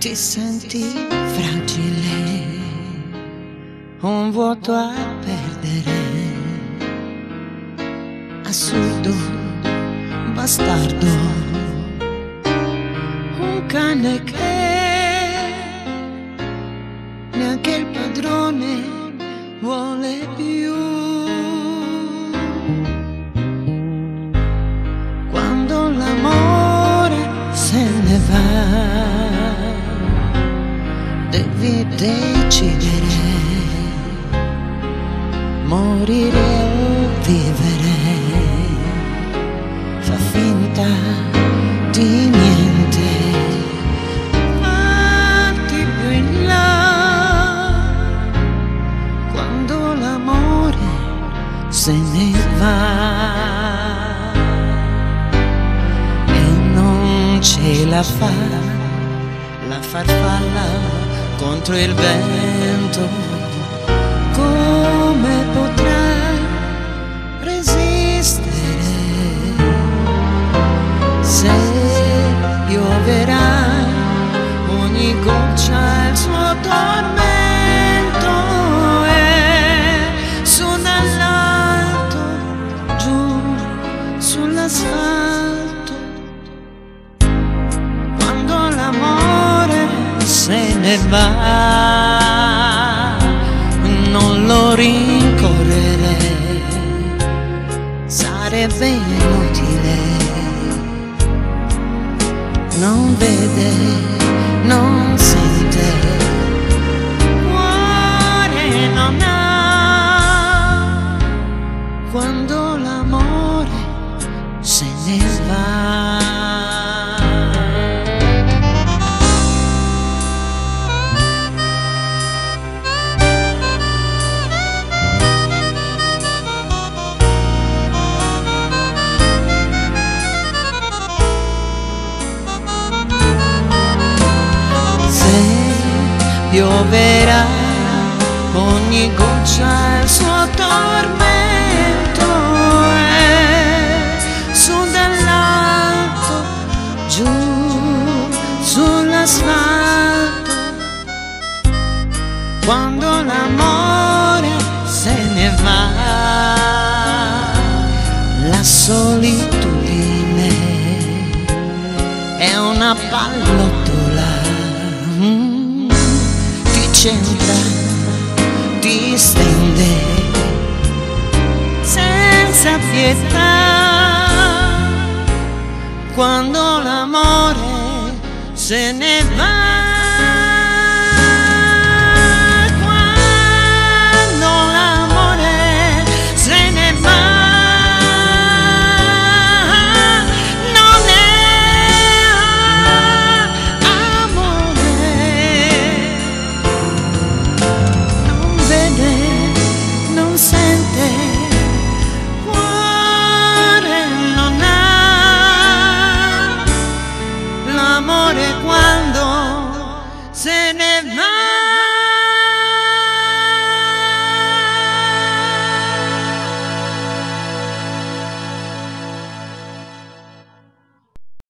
ti senti fragile, un vuoto a perdere, assurdo, bastardo, un cane che neanche il padrone vuole più. Quando l'amore se ne va, devi decidere, morire o vivere. Fa finta di niente, parti più in là. Quando l'amore se ne va e non ce la fa, la farfalla contro il vento, come potrà resistere se pioverà ogni goccia il suo tormento e su dall'alto giù sull'asfalto. Quando l'amore se ne va, non lo rincorrere, sarebbe inutile. Non vede, non sente, cuore non ha. Quando l'amore se ne va. Pioverà ogni goccia il suo tormento e su dall'alto giù sull'asfalto. Quando l'amore se ne va, la solitudine è una pallottola, c'entra, ti stende senza pietà. Quando l'amore se ne va.